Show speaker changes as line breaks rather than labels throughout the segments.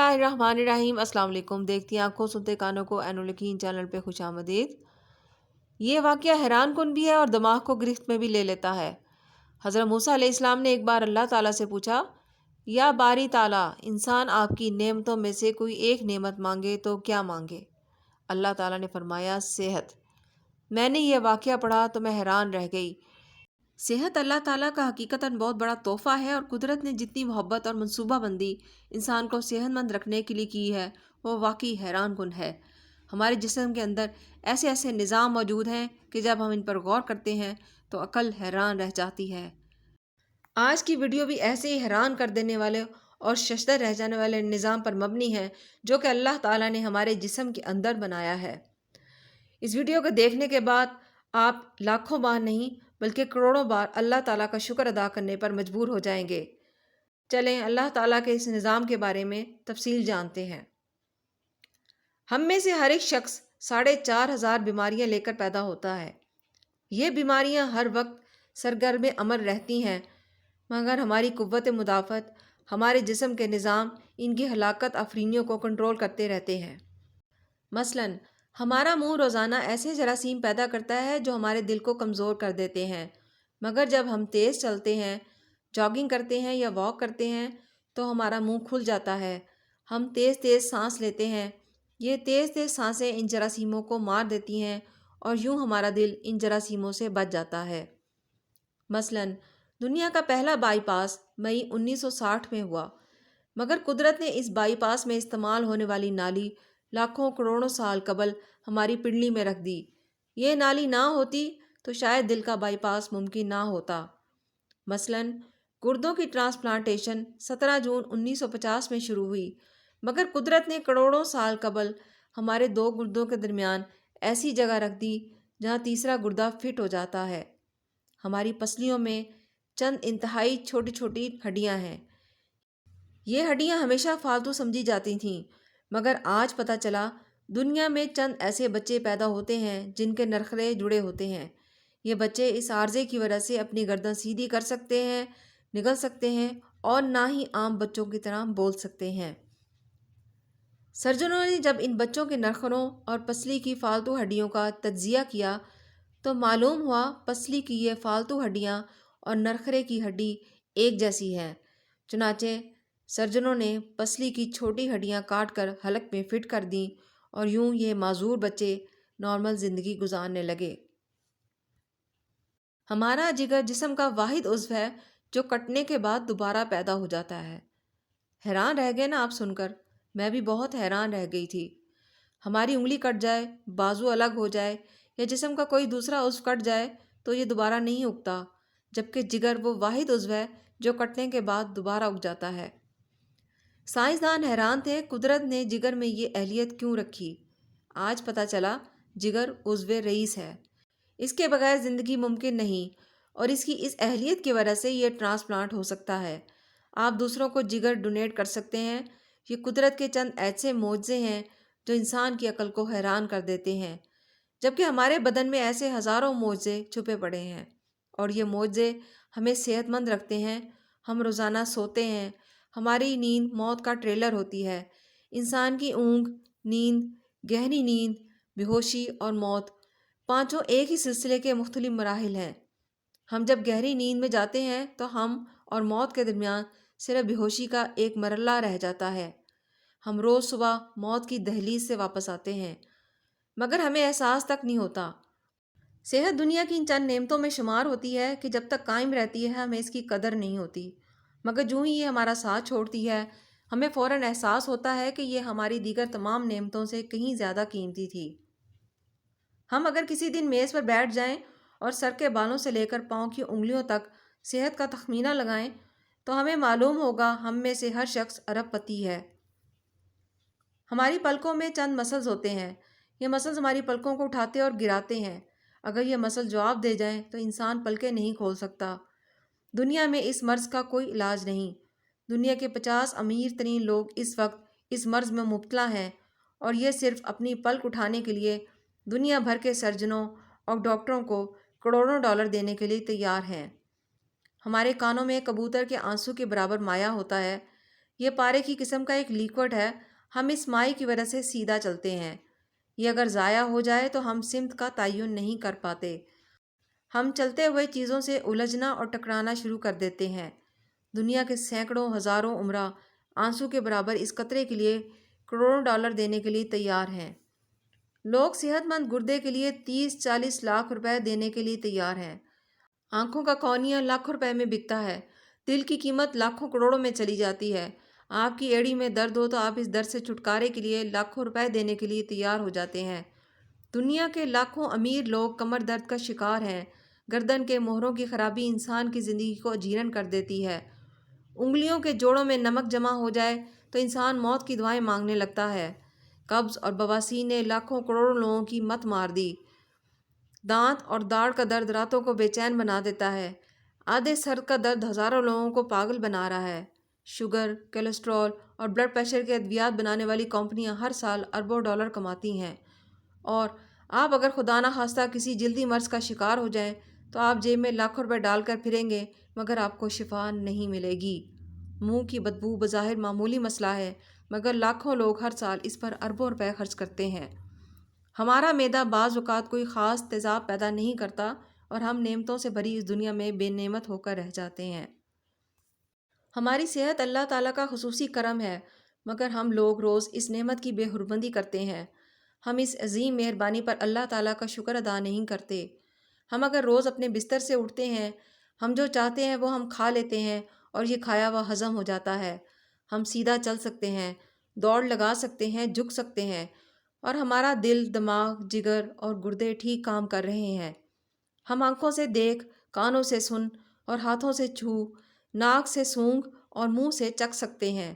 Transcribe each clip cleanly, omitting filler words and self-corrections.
बिस्मिल्लाहिर्रहमानिर्रहीम। अस्सलाम वालेकुम। देखती आंखों सुनते कानों को एनुल यकीन चैनल पे खुश आमदीद। ये वाक़या हैरान कुन भी है और दिमाग को गिरफ्त में भी ले लेता है। हज़रत मूसा अलैहिस्सलाम ने एक बार अल्लाह ताला से पूछा, या बारी ताला, इंसान आपकी नेमतों में से कोई एक नेमत मांगे तो क्या मांगे? अल्लाह ताला ने फरमाया, सेहत। मैंने यह वाक़या पढ़ा तो मैं हैरान रह गई। सेहत अल्लाह ताला का हकीकतन बहुत बड़ा तोहफ़ा है और कुदरत ने जितनी मोहब्बत और मनसूबाबंदी इंसान को सेहतमंद रखने के लिए की है वो वाकई हैरान कुन है। हमारे जिस्म के अंदर ऐसे ऐसे निज़ाम मौजूद हैं कि जब हम इन पर गौर करते हैं तो अकल हैरान रह जाती है। आज की वीडियो भी ऐसे ही हैरान कर देने वाले और शशदर रह जाने वाले निज़ाम पर मबनी है जो कि अल्लाह ताला ने हमारे जिस्म के अंदर बनाया है। इस वीडियो को देखने के बाद आप लाखों बार नहीं बल्कि करोड़ों बार अल्लाह ताला का शुक्र अदा करने पर मजबूर हो जाएंगे। चलें अल्लाह ताला के इस निज़ाम के बारे में तफसील जानते हैं। हम में से हर एक शख्स 4,500 बीमारियां लेकर पैदा होता है। ये बीमारियां हर वक्त सरगर्म अमल रहती हैं, मगर हमारी कुव्वत मुदाफ़त, हमारे जिस्म के निज़ाम इनकी हलाकत अफरीनियों को कंट्रोल करते रहते हैं। मसलन हमारा मुंह रोज़ाना ऐसे जरासीम पैदा करता है जो हमारे दिल को कमज़ोर कर देते हैं, मगर जब हम तेज़ चलते हैं, जॉगिंग करते हैं या वॉक करते हैं तो हमारा मुंह खुल जाता है। हम तेज़ तेज़ सांस लेते हैं। ये तेज़ तेज़ सांसें इन जरासीमों को मार देती हैं और यूं हमारा दिल इन जरासीमों से बच जाता है। मसलन दुनिया का पहला बाईपास मई 1960 में हुआ, मगर कुदरत ने इस बाईपास में इस्तेमाल होने वाली नाली लाखों करोड़ों साल कबल हमारी पिंडली में रख दी। ये नाली ना होती तो शायद दिल का बाईपास मुमकिन ना होता। मसलन गुर्दों की ट्रांसप्लांटेशन 17 जून 1950 में शुरू हुई, मगर कुदरत ने करोड़ों साल कबल हमारे दो गुर्दों के दरमियान ऐसी जगह रख दी जहाँ तीसरा गुर्दा फिट हो जाता है। हमारी पसलियों में चंद इंतहाई छोटी छोटी हड्डियाँ हैं। ये हड्डियाँ हमेशा फालतू समझी जाती थीं, मगर आज पता चला दुनिया में चंद ऐसे बच्चे पैदा होते हैं जिनके नरखरे जुड़े होते हैं। ये बच्चे इस आर्जे की वजह से अपनी गर्दन सीधी कर सकते हैं, निगल सकते हैं और ना ही आम बच्चों की तरह बोल सकते हैं। सर्जनों ने जब इन बच्चों के नरखरों और पसली की फालतू हड्डियों का तज्जिया किया तो मालूम हुआ पसली की ये फालतू हड्डियाँ और नरखरे की हड्डी एक जैसी हैं। चुनाचे सर्जनों ने पसली की छोटी हड्डियाँ काट कर हलक में फिट कर दी और यूं ये माजूर बच्चे नॉर्मल ज़िंदगी गुजारने लगे। हमारा जिगर जिस्म का वाहिद उज़्व है जो कटने के बाद दोबारा पैदा हो जाता है। हैरान रह गए ना आप सुनकर? मैं भी बहुत हैरान रह गई थी। हमारी उंगली कट जाए, बाजू अलग हो जाए या जिस्म का कोई दूसरा उज़्व कट जाए तो ये दोबारा नहीं उगता, जबकि जिगर वो वाहिद उज़्व है जो कटने के बाद दोबारा उग जाता है। साइंसदान हैरान थे कुदरत ने जिगर में ये अहलियत क्यों रखी। आज पता चला जिगर उज़्व रईस है, इसके बगैर ज़िंदगी मुमकिन नहीं और इसकी इस अहलियत की वजह से ये ट्रांसप्लांट हो सकता है। आप दूसरों को जिगर डोनेट कर सकते हैं। ये कुदरत के चंद ऐसे मोज़े हैं जो इंसान की अकल को हैरान कर देते हैं, जबकि हमारे बदन में ऐसे हज़ारों मोज़े छुपे पड़े हैं और ये मोज़े हमें सेहतमंद रखते हैं। हम रोज़ाना सोते हैं, हमारी नींद मौत का ट्रेलर होती है। इंसान की ऊँघ, नींद, गहरी नींद, बेहोशी और मौत, पांचों एक ही सिलसिले के मुख्तलिफ मराहिल हैं। हम जब गहरी नींद में जाते हैं तो हम और मौत के दरमियान सिर्फ बेहोशी का एक मरला रह जाता है। हम रोज़ सुबह मौत की दहलीज से वापस आते हैं, मगर हमें एहसास तक नहीं होता। सेहत दुनिया की इन चंद नेमतों में शुमार होती है कि जब तक कायम रहती है हमें इसकी कदर नहीं होती, मगर जो ही ये हमारा साथ छोड़ती है हमें फ़ौरन एहसास होता है कि ये हमारी दीगर तमाम नेमतों से कहीं ज़्यादा कीमती थी। हम अगर किसी दिन मेज़ पर बैठ जाएं और सर के बालों से लेकर पाँव की उंगलियों तक सेहत का तखमीना लगाएं तो हमें मालूम होगा हम में से हर शख्स अरबपति है। हमारी पलकों में चंद मसल्स होते हैं। ये मसल्स हमारी पलकों को उठाते और गिराते हैं। अगर ये मसल जवाब दे जाएं तो इंसान पलकें नहीं खोल सकता। दुनिया में इस मर्ज़ का कोई इलाज नहीं। दुनिया के 50 अमीर तरीन लोग इस वक्त इस मर्ज़ में मुब्तला हैं और ये सिर्फ अपनी पलक उठाने के लिए दुनिया भर के सर्जनों और डॉक्टरों को करोड़ों डॉलर देने के लिए तैयार हैं। हमारे कानों में कबूतर के आंसू के बराबर माया होता है। یہ پارے کی قسم کا ایک لیکوڈ ہے، ہم اس مائی کی وجہ سے سیدھا چلتے ہیں۔ یہ اگر ضائع ہو جائے تو ہم سمت کا تعین نہیں کر پاتے۔ ہم چلتے ہوئے چیزوں سے الجھنا اور ٹکرانا شروع کر دیتے ہیں۔ دنیا کے سینکڑوں ہزاروں عمرہ آنسو کے برابر اس قطرے کے لیے کروڑوں ڈالر دینے کے لیے تیار ہیں۔ لوگ صحت مند گردے کے لیے 30-40 لاکھ روپے دینے کے لیے تیار ہیں۔ آنکھوں کا کورنیا لاکھوں روپے میں بکتا ہے۔ دل کی قیمت لاکھوں کروڑوں میں چلی جاتی ہے۔ آپ کی ایڑی میں درد ہو تو آپ اس درد سے چھٹکارے کے لیے لاکھوں روپے دینے کے لیے تیار ہو جاتے ہیں۔ دنیا کے لاکھوں امیر لوگ کمر درد کا شکار ہیں۔ گردن کے موہروں کی خرابی انسان کی زندگی کو اجیرن کر دیتی ہے۔ انگلیوں کے جوڑوں میں نمک جمع ہو جائے تو انسان موت کی دعائیں مانگنے لگتا ہے۔ قبض اور بواسیر نے لاکھوں کروڑوں لوگوں کی مت مار دی۔ دانت اور داڑھ کا درد راتوں کو بے چین بنا دیتا ہے۔ آدھے سر کا درد ہزاروں لوگوں کو پاگل بنا رہا ہے۔ شوگر، کولیسٹرول اور بلڈ پریشر کے ادویات بنانے والی کمپنیاں ہر سال اربوں ڈالر کماتی ہیں، اور آپ اگر خدا نخواستہ کسی جلدی مرض کا شکار ہو جائیں تو آپ جیب میں لاکھوں روپے ڈال کر پھریں گے مگر آپ کو شفا نہیں ملے گی۔ منہ کی بدبو بظاہر معمولی مسئلہ ہے مگر لاکھوں لوگ ہر سال اس پر اربوں روپے خرچ کرتے ہیں۔ ہمارا معدہ بعض اوقات کوئی خاص تیزاب پیدا نہیں کرتا اور ہم نعمتوں سے بھری اس دنیا میں بے نعمت ہو کر رہ جاتے ہیں۔ ہماری صحت اللہ تعالیٰ کا خصوصی کرم ہے مگر ہم لوگ روز اس نعمت کی بے حرمتی کرتے ہیں۔ ہم اس عظیم مہربانی پر اللہ تعالیٰ کا شکر ادا نہیں کرتے۔ ہم اگر روز اپنے بستر سے اٹھتے ہیں، ہم جو چاہتے ہیں وہ ہم کھا لیتے ہیں اور یہ کھایا ہوا ہضم ہو جاتا ہے۔ ہم سیدھا چل سکتے ہیں، دوڑ لگا سکتے ہیں، جھک سکتے ہیں، اور ہمارا دل، دماغ، جگر اور گردے ٹھیک کام کر رہے ہیں۔ ہم آنکھوں سے دیکھ، کانوں سے سن اور ہاتھوں سے چھو، ناک سے سونگھ اور منہ سے چکھ سکتے ہیں۔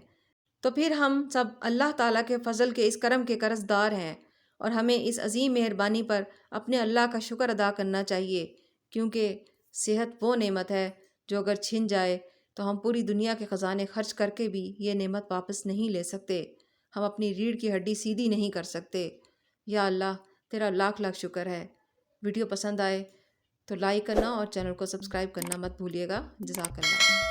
تو پھر ہم سب اللہ تعالیٰ کے فضل کے اس کرم کے قرض دار ہیں، اور ہمیں اس عظیم مہربانی پر اپنے اللہ کا شکر ادا کرنا چاہیے، کیونکہ صحت وہ نعمت ہے جو اگر چھن جائے تو ہم پوری دنیا کے خزانے خرچ کر کے بھی یہ نعمت واپس نہیں لے سکتے۔ ہم اپنی ریڑھ کی ہڈی سیدھی نہیں کر سکتے۔ یا اللہ، تیرا لاکھ لاکھ شکر ہے۔ ویڈیو پسند آئے تو لائک کرنا اور چینل کو سبسکرائب کرنا مت بھولیے گا۔ جزاک اللہ۔